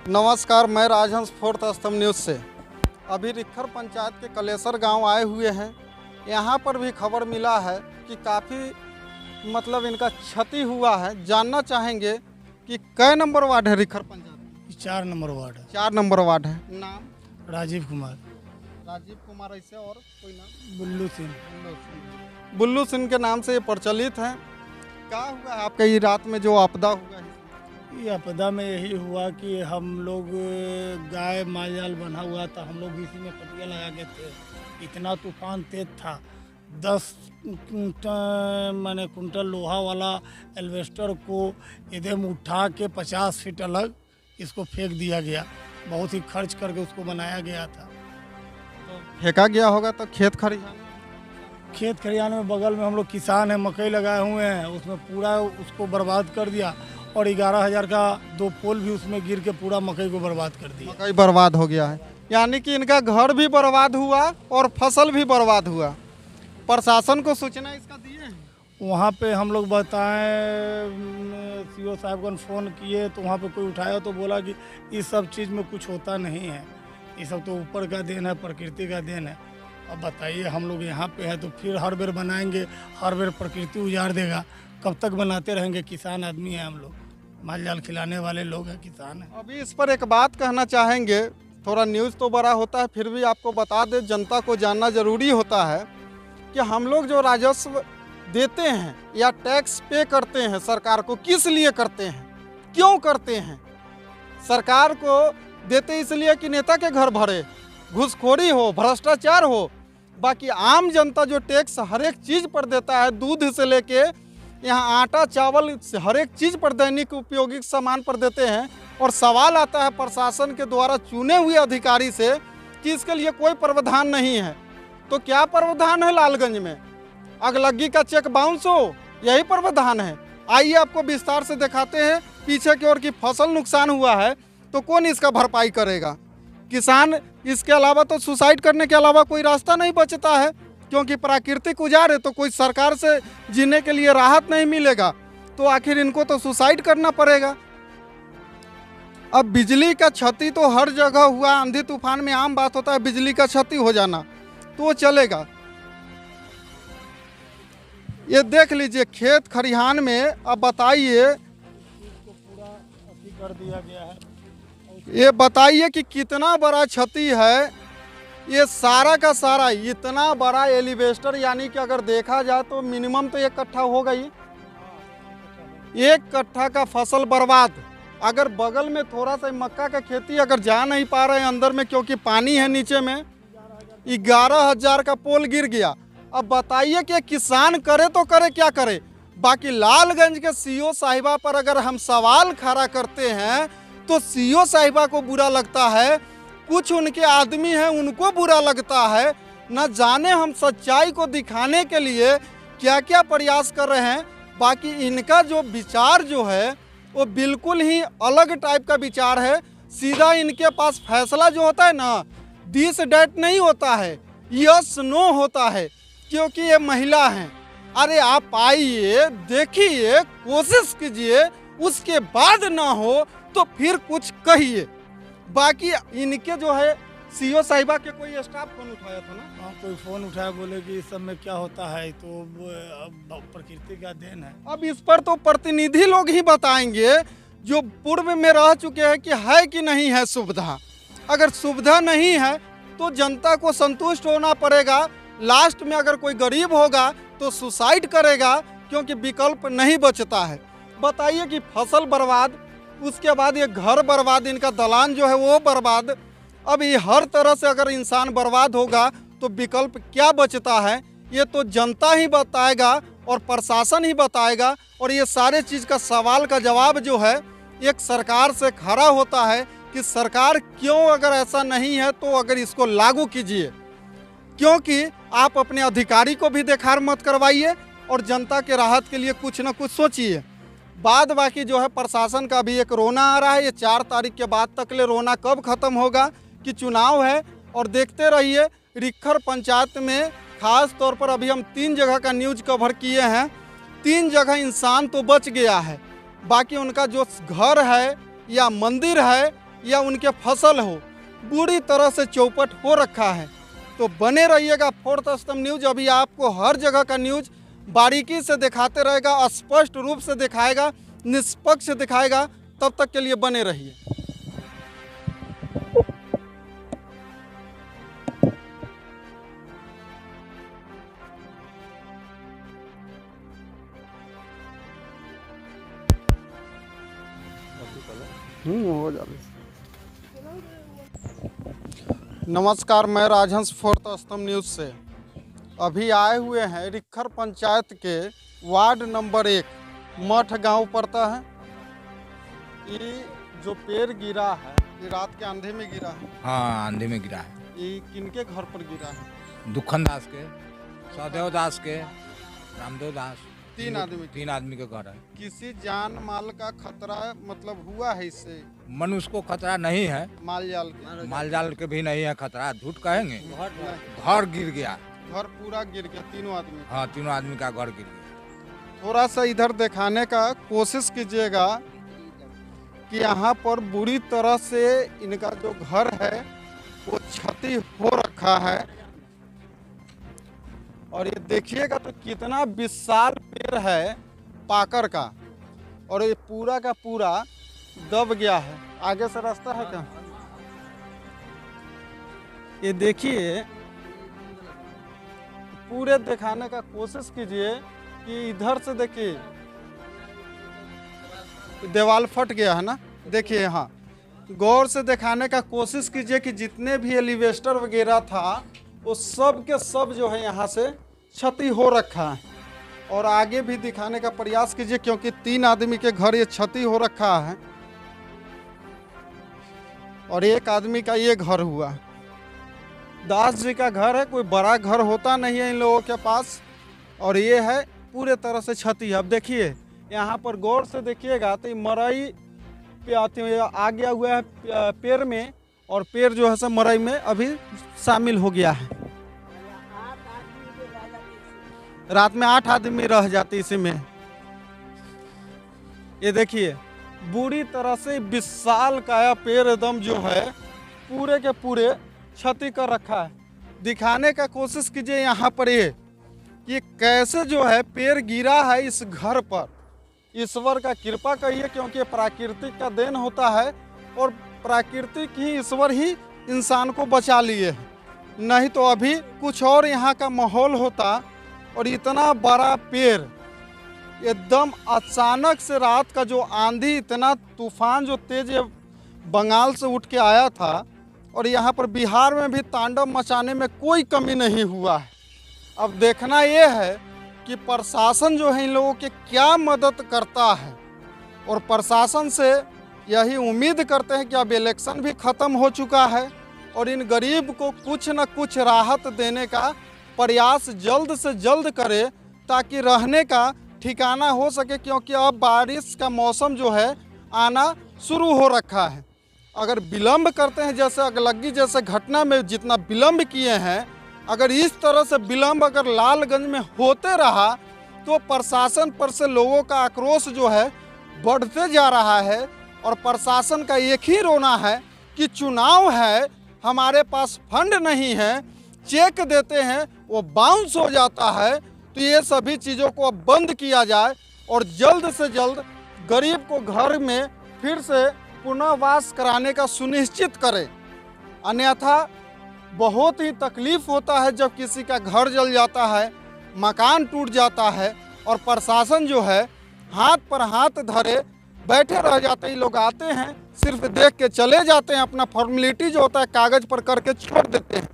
नमस्कार, मैं राजहंस फोर्थ स्तंभ न्यूज़ से। अभी रिक्खर पंचायत के कलेसर गांव आए हुए हैं। यहां पर भी खबर मिला है कि काफ़ी इनका क्षति हुआ है। जानना चाहेंगे कि कै नंबर वार्ड है रिक्खर पंचायत? 4 नंबर वार्ड है। 4 नंबर वार्ड है। नाम? राजीव कुमार। राजीव कुमार, ऐसे और कोई नाम? बुल्लू सिंह। बुल्लू सिंह के नाम से ये प्रचलित है। क्या हुआ है आपके ये रात में जो आपदा हुआ है? ये आपदा में यही हुआ कि हम लोग गाय माल जाल बना हुआ था, हम लोग इसी में पटिया लगा के थे। इतना तूफान तेज था, 10 कुंटल लोहा वाला एल्वेस्टर को एकदम उठा के 50 फीट अलग इसको फेंक दिया गया। बहुत ही खर्च करके उसको बनाया गया था। तो फेंका गया होगा तो खेत खलिहान में बगल में हम लोग किसान हैं, मकई लगाए हुए हैं, उसमें पूरा उसको बर्बाद कर दिया। और 11,000 का 2 पोल भी उसमें गिर के पूरा मकई को बर्बाद कर दिया। मकई बर्बाद हो गया है, यानी कि इनका घर भी बर्बाद हुआ और फसल भी बर्बाद हुआ। प्रशासन को सूचना इसका दिए हैं? वहाँ पे हम लोग बताएं, सीओ साहब को फ़ोन किए तो वहाँ पे कोई उठाया तो बोला कि इस सब चीज़ में कुछ होता नहीं है, ये सब तो ऊपर का देन है, प्रकृति का देन है। अब बताइए, हम लोग यहाँ पे हैं तो फिर हर बार बनाएंगे, हर बार प्रकृति उजाड़ देगा। कब तक बनाते रहेंगे? किसान आदमी हैं हम लोग, माल जाल खिलाने वाले लोग हैं, किसान हैं। अभी इस पर एक बात कहना चाहेंगे, थोड़ा न्यूज़ तो बड़ा होता है, फिर भी आपको बता दें, जनता को जानना जरूरी होता है कि हम लोग जो राजस्व देते हैं या टैक्स पे करते हैं सरकार को, किस लिए करते हैं, क्यों करते हैं? सरकार को देते इसलिए कि नेता के घर भरे, घूसखोरी हो, भ्रष्टाचार हो। बाकी आम जनता जो टैक्स हर एक चीज़ पर देता है, दूध से लेके यहाँ आटा चावल हर एक चीज़ पर, दैनिक उपयोगी सामान पर देते हैं। और सवाल आता है प्रशासन के द्वारा चुने हुए अधिकारी से कि इसके लिए कोई प्रावधान नहीं है। तो क्या प्रावधान है? लालगंज में अगलग्गी का चेक बाउंस हो, यही प्रावधान है। आइए आपको विस्तार से दिखाते हैं। पीछे की ओर की फसल नुकसान हुआ है तो कौन इसका भरपाई करेगा? किसान। इसके अलावा तो सुसाइड करने के अलावा कोई रास्ता नहीं बचता है, क्योंकि प्राकृतिक उजाड़ है तो कोई सरकार से जीने के लिए राहत नहीं मिलेगा, तो आखिर इनको तो सुसाइड करना पड़ेगा। अब बिजली का क्षति तो हर जगह हुआ, आंधी तूफान में आम बात होता है बिजली का क्षति हो जाना, तो वो चलेगा। ये देख लीजिए खेत खलिहान में। अब बताइए, पूरा अथी कर दिया गया है। ये बताइए कि कितना बड़ा क्षति है। ये सारा का सारा इतना बड़ा एलिवेस्टर, यानी कि अगर देखा जाए तो मिनिमम तो 1 कट्ठा होगा ही। 1 कट्ठा का फसल बर्बाद। अगर बगल में थोड़ा सा मक्का का खेती अगर जा नहीं पा रहे हैं अंदर में, क्योंकि पानी है नीचे में, 11,000 का पोल गिर गया। अब बताइए कि किसान करे तो करे, क्या करे? बाकी लालगंज के सीओ साहिबा पर अगर हम सवाल खड़ा करते हैं तो सीओ साहिबा को बुरा लगता है, कुछ उनके आदमी हैं उनको बुरा लगता है। न जाने हम सच्चाई को दिखाने के लिए क्या क्या प्रयास कर रहे हैं। बाकी इनका जो विचार जो है वो बिल्कुल ही अलग टाइप का विचार है। सीधा इनके पास फैसला जो होता है ना, दिस डेट नहीं होता है, यस नो होता है, क्योंकि ये महिला हैं। अरे आप आइए, देखिए, कोशिश कीजिए, उसके बाद ना हो तो फिर कुछ कहिए। बाकी इनके जो है सीओ साहिबा के कोई स्टाफ फोन उठाया था ना? हाँ, कोई फ़ोन उठाया, बोले कि इस सब में क्या होता है, तो प्रकृति का देन है। अब इस पर तो प्रतिनिधि लोग ही बताएंगे जो पूर्व में रह चुके हैं कि है कि नहीं है सुविधा। अगर सुविधा नहीं है तो जनता को संतुष्ट होना पड़ेगा। लास्ट में अगर कोई गरीब होगा तो सुसाइड करेगा, क्योंकि विकल्प नहीं बचता है। बताइए कि फसल बर्बाद, उसके बाद ये घर बर्बाद, इनका दलान जो है वो बर्बाद। अब ये हर तरह से अगर इंसान बर्बाद होगा तो विकल्प क्या बचता है, ये तो जनता ही बताएगा और प्रशासन ही बताएगा। और ये सारे चीज़ का सवाल का जवाब जो है एक सरकार से खड़ा होता है कि सरकार क्यों, अगर ऐसा नहीं है तो अगर इसको लागू कीजिए, क्योंकि आप अपने अधिकारी को भी देखार मत करवाइए और जनता के राहत के लिए कुछ ना कुछ सोचिए। बाद बाकी जो है प्रशासन का भी एक रोना आ रहा है। ये 4 तारीख के बाद तक ले रोना कब खत्म होगा, कि चुनाव है। और देखते रहिए रिक्खर पंचायत में खास तौर पर अभी हम 3 जगह का न्यूज़ कवर किए हैं। 3 जगह इंसान तो बच गया है, बाकी उनका जो घर है या मंदिर है या उनके फसल हो, बुरी तरह से चौपट हो रखा है। तो बने रहिएगा फोर्थ स्तंभ न्यूज। अभी आपको हर जगह का न्यूज बारीकी से दिखाते रहेगा, स्पष्ट रूप से दिखाएगा, निष्पक्ष दिखाएगा। तब तक के लिए बने रहिए। हो जाए। नमस्कार, मैं राजहंस फोर्थ स्तंभ न्यूज़ से। अभी आए हुए हैं रिखर पंचायत के वार्ड नंबर 1 मठ गांव पड़ता है। ये जो पेड़ गिरा है, ये रात के आंधी में गिरा है। हाँ, आंधी में गिरा है। ये किनके घर पर गिरा है? दुखन दास के, सौदेव दास के, रामदेव दास, तीन आदमी के घर है। किसी जान माल का खतरा मतलब हुआ है इससे? मनुष्य को खतरा नहीं है, माल जाल के भी नहीं है खतरा। झूठ कहेंगे? घर गिर गया, घर पूरा गिर गया, तीनों आदमी। हाँ, तीनों आदमी का घर गिर गया। थोड़ा सा इधर दिखाने का कोशिश कीजिएगा कि यहाँ पर बुरी तरह से इनका जो घर है वो क्षति हो रखा है। और ये देखिएगा तो कितना विशाल पेड़ है पाकर का, और ये पूरा का पूरा दब गया है। आगे से रास्ता है क्या? ये देखिए, पूरे दिखाने का कोशिश कीजिए कि इधर से देखिए दीवार फट गया है ना। देखिए, हाँ, गौर से दिखाने का कोशिश कीजिए कि जितने भी एलिवेस्टर वगैरह था वो सब के सब जो है यहाँ से क्षति हो रखा है। और आगे भी दिखाने का प्रयास कीजिए क्योंकि 3 आदमी के घर ये क्षति हो रखा है और एक आदमी का ये घर हुआ। दास जी का घर है, कोई बड़ा घर होता नहीं है इन लोगों के पास, और ये है पूरे तरह से क्षति। अब देखिए यहाँ पर गौर से देखिएगा तो मरई पे आ गया हुआ है पेड़ में, और पेड़ जो है सब मरई में अभी शामिल हो गया है। रात में 8 आदमी रह जाते इसी में। ये देखिए बुरी तरह से विशाल काया पेड़ एकदम जो है पूरे के पूरे क्षति कर रखा है। दिखाने का कोशिश कीजिए यहाँ पर ये कि कैसे जो है पेड़ गिरा है इस घर पर। ईश्वर का कृपा कहिए क्योंकि प्राकृतिक का देन होता है और प्राकृतिक ही ईश्वर ही इंसान को बचा लिए है, नहीं तो अभी कुछ और यहाँ का माहौल होता। और इतना बड़ा पेड़ एकदम अचानक से रात का जो आंधी, इतना तूफान जो तेज बंगाल से उठ के आया था, और यहाँ पर बिहार में भी तांडव मचाने में कोई कमी नहीं हुआ है। अब देखना ये है कि प्रशासन जो है इन लोगों के क्या मदद करता है, और प्रशासन से यही उम्मीद करते हैं कि अब इलेक्शन भी ख़त्म हो चुका है और इन गरीब को कुछ न कुछ राहत देने का प्रयास जल्द से जल्द करे ताकि रहने का ठिकाना हो सके, क्योंकि अब बारिश का मौसम जो है आना शुरू हो रखा है। अगर विलम्ब करते हैं, जैसे अगलग्गी जैसे घटना में जितना विलम्ब किए हैं, अगर इस तरह से विलम्ब अगर लालगंज में होते रहा तो प्रशासन पर से लोगों का आक्रोश जो है बढ़ते जा रहा है। और प्रशासन का एक ही रोना है कि चुनाव है, हमारे पास फंड नहीं है, चेक देते हैं वो बाउंस हो जाता है। तो ये सभी चीज़ों को अब बंद किया जाए और जल्द से जल्द गरीब को घर में फिर से पुनर्वास कराने का सुनिश्चित करें। अन्यथा बहुत ही तकलीफ होता है जब किसी का घर जल जाता है, मकान टूट जाता है और प्रशासन जो है हाथ पर हाथ धरे बैठे रह जाते हैं। लोग आते हैं, सिर्फ देख के चले जाते हैं, अपना फॉर्मेलिटी जो होता है कागज़ पर करके छोड़ देते हैं।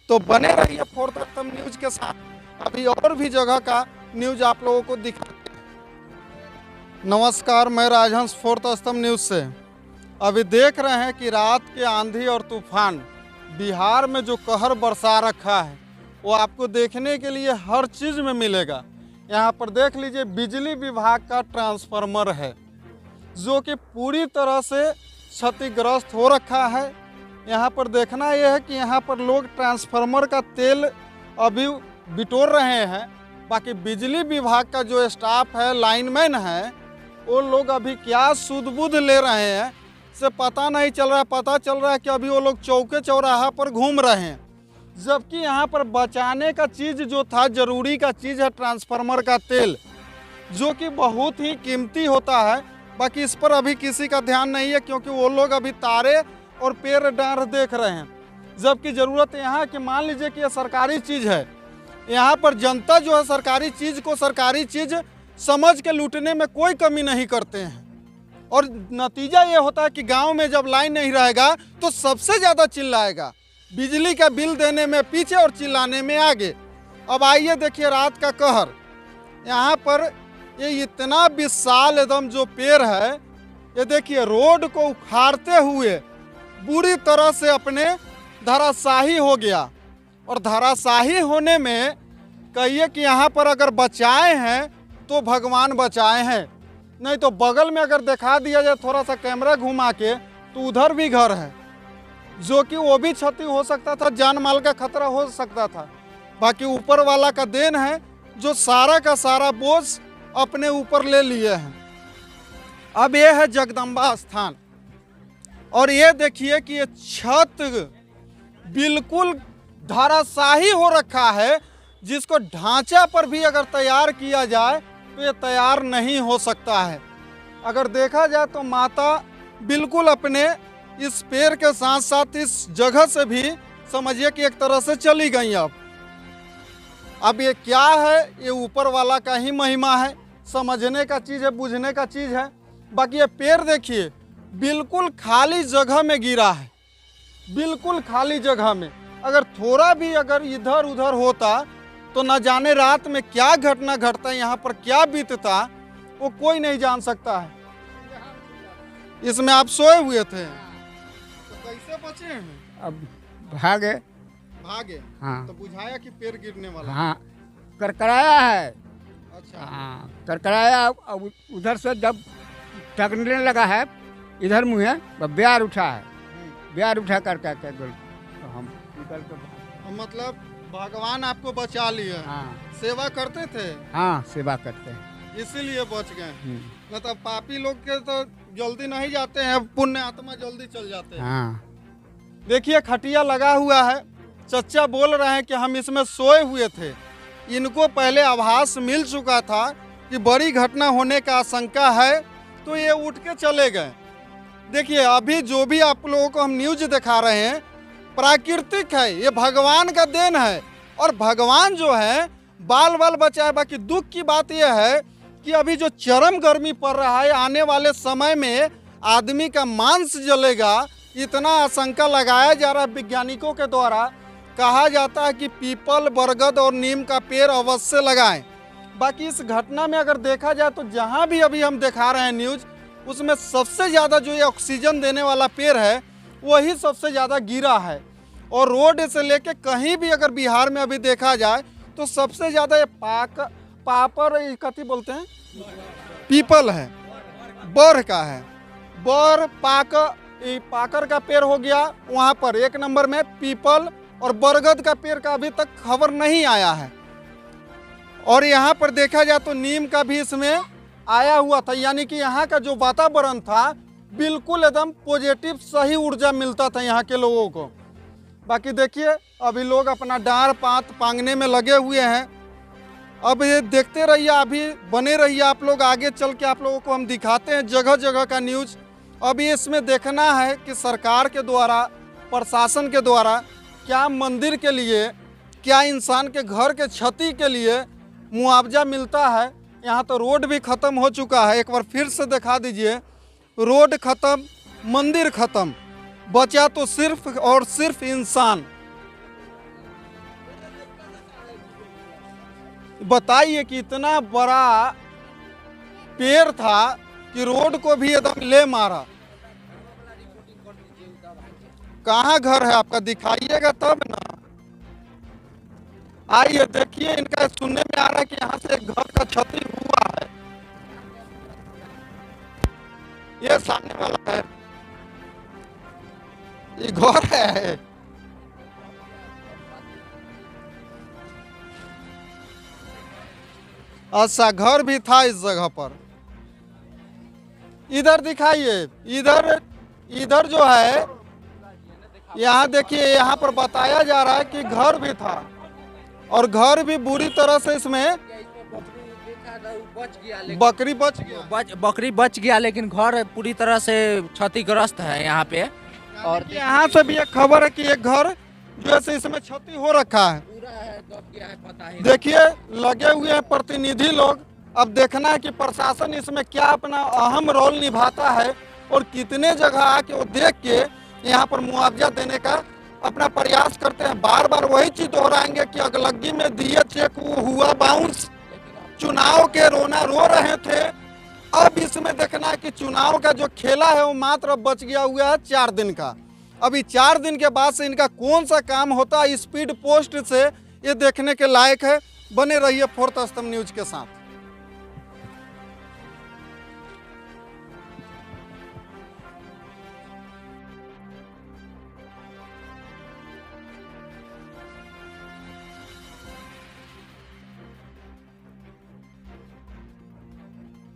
तो बने रहिए फोर्थ स्तंभ न्यूज के साथ। अभी और भी जगह का न्यूज आप लोगों को दिखाते हैं। नमस्कार, मैं राजहंस फोर्थ स्तंभ न्यूज से। अभी देख रहे हैं कि रात के आंधी और तूफान बिहार में जो कहर बरसा रखा है वो आपको देखने के लिए हर चीज़ में मिलेगा। यहाँ पर देख लीजिए बिजली विभाग का ट्रांसफार्मर है जो कि पूरी तरह से क्षतिग्रस्त हो रखा है। यहाँ पर देखना यह है कि यहाँ पर लोग ट्रांसफार्मर का तेल अभी बिटोर रहे हैं। बाकी बिजली विभाग का जो स्टाफ है, लाइनमैन है, वो लोग अभी क्या सुध बुध ले रहे हैं से पता नहीं चल रहा है। पता चल रहा है कि अभी वो लोग चौके चौराहा पर घूम रहे हैं, जबकि यहाँ पर बचाने का चीज़ जो था, ज़रूरी का चीज़ है ट्रांसफार्मर का तेल, जो कि बहुत ही कीमती होता है। बाकी इस पर अभी किसी का ध्यान नहीं है, क्योंकि वो लोग अभी तारे और पेड़ डार देख रहे हैं। जबकि ज़रूरत यहाँ कि मान लीजिए कि यह सरकारी चीज़ है, यहाँ पर जनता जो है सरकारी चीज़ को सरकारी चीज़ समझ के लूटने में कोई कमी नहीं करते हैं। और नतीजा ये होता है कि गांव में जब लाइन नहीं रहेगा तो सबसे ज़्यादा चिल्लाएगा, बिजली का बिल देने में पीछे और चिल्लाने में आगे। अब आइए देखिए रात का कहर। यहाँ पर ये इतना विशाल एकदम जो पेड़ है, ये देखिए रोड को उखाड़ते हुए बुरी तरह से अपने धराशाही हो गया। और धराशाही होने में कहिए कि यहाँ पर अगर बचाए हैं तो भगवान बचाए हैं, नहीं तो बगल में अगर दिखा दिया जाए थोड़ा सा कैमरा घुमा के तो उधर भी घर है, जो कि वो भी क्षति हो सकता था, जान माल का खतरा हो सकता था। बाकी ऊपर वाला का देन है जो सारा का सारा बोझ अपने ऊपर ले लिए हैं। अब ये है जगदम्बा स्थान, और ये देखिए कि ये छत बिल्कुल धराशाही हो रखा है, जिसको ढांचा पर भी अगर तैयार किया जाए तो ये तैयार नहीं हो सकता है। अगर देखा जाए तो माता बिल्कुल अपने इस पेड़ के साथ साथ इस जगह से भी समझिए कि एक तरह से चली गई। अब ये क्या है, ये ऊपर वाला का ही महिमा है, समझने का चीज़ है, बुझने का चीज़ है। बाकी ये पेड़ देखिए बिल्कुल खाली जगह में गिरा है, बिल्कुल खाली जगह में। अगर थोड़ा भी अगर इधर उधर होता तो न जाने रात में क्या घटना घटता, यहाँ पर क्या बीतता, वो कोई नहीं जान सकता है। इसमें आप सोए हुए थे तो कैसे बचे हैं? अब भागे। भागे? हाँ। तो बुझाया कि पेड़ गिरने वाला? हाँ, करकराया है। अच्छा। हाँ, करकराया। अब उधर से जब टकने लगा है, इधर मुँह है, ब्यार उठा है, ब्यार उठा करके तो हम निकल के मतलब भगवान आपको बचा लिए। हाँ। सेवा करते थे? हाँ, सेवा करते हैं, इसीलिए बच गए। मतलब पापी लोग के तो जल्दी नहीं जाते हैं, पुण्य आत्मा जल्दी चल जाते हैं। हाँ। देखिए खटिया लगा हुआ है, चच्चा बोल रहे हैं कि हम इसमें सोए हुए थे। इनको पहले आभास मिल चुका था कि बड़ी घटना होने का आशंका है, तो ये उठ के चले गए। देखिए अभी जो भी आप लोगों को हम न्यूज दिखा रहे हैं प्राकृतिक है, ये भगवान का देन है, और भगवान जो है बाल बाल बचाए। बाकी दुख की बात यह है कि अभी जो चरम गर्मी पड़ रहा है, आने वाले समय में आदमी का मांस जलेगा, इतना आशंका लगाया जा रहा है वैज्ञानिकों के द्वारा। कहा जाता है कि पीपल, बरगद और नीम का पेड़ अवश्य लगाएं। बाकी इस घटना में अगर देखा जाए तो जहां भी अभी हम दिखा रहे हैं न्यूज, उसमें सबसे ज़्यादा जो ये ऑक्सीजन देने वाला पेड़ है वही सबसे ज़्यादा गिरा है। और रोड से लेके कहीं भी अगर बिहार में अभी देखा जाए तो सबसे ज़्यादा ये पापर कथी बोलते हैं, पीपल है, बर का है, बर पाकर का पेड़ हो गया वहाँ पर एक नंबर में। पीपल और बरगद का पेड़ का अभी तक खबर नहीं आया है। और यहाँ पर देखा जाए तो नीम का भी इसमें आया हुआ था, यानी कि यहाँ का जो वातावरण था बिल्कुल एकदम पॉजिटिव सही ऊर्जा मिलता था यहाँ के लोगों को। बाकी देखिए अभी लोग अपना डार पात पांगने में लगे हुए हैं। अब ये देखते रहिए, अभी बने रहिए आप लोग, आगे चल के आप लोगों को हम दिखाते हैं जगह जगह का न्यूज़। अभी इसमें देखना है कि सरकार के द्वारा, प्रशासन के द्वारा क्या मंदिर के लिए, क्या इंसान के घर के क्षति के लिए मुआवजा मिलता है। यहाँ तो रोड भी ख़त्म हो चुका है, एक बार फिर से दिखा दीजिए। रोड ख़त्म, मंदिर ख़त्म, बचा तो सिर्फ और सिर्फ इंसान। बताइए कि इतना बड़ा पेड़ था कि रोड को भी एकदम ले मारा। कहाँ घर है आपका, दिखाइएगा तब ना। आइए देखिए, इनका सुनने में आ रहा है कि यहाँ से घर का क्षति हुआ है। ये सामने वाला है, ये घर है। अच्छा, घर भी था इस जगह पर। इधर दिखाइए, इधर इधर जो है यहाँ देखिए, यहाँ पर बताया जा रहा है कि घर भी था और घर भी बुरी तरह से इसमें बकरी बच गया। बकरी बच गया, लेकिन घर पूरी तरह से क्षतिग्रस्त है यहाँ पे। और यहाँ से भी एक खबर है कि एक घर जैसे इसमें क्षति हो रखा है। पूरा है, दब गया है, पता ही नहीं। देखिए लगे हुए हैं प्रतिनिधि लोग। अब देखना है कि प्रशासन इसमें क्या अपना अहम रोल निभाता है और कितने जगह आके वो देख के यहाँ पर मुआवजा देने का अपना प्रयास करते हैं। बार बार वही चीज दोहराएंगे कि अगलग्गी में दिए चेक वो हुआ बाउंस, चुनाव के रोना रो रहे थे। अब इसमें देखना है कि चुनाव का जो खेला है वो मात्र बच गया हुआ है 4 दिन का। अभी 4 दिन के बाद से इनका कौन सा काम होता है स्पीड पोस्ट से, ये देखने के लायक है। बने रहिए फोर्थ स्तंभ न्यूज के साथ।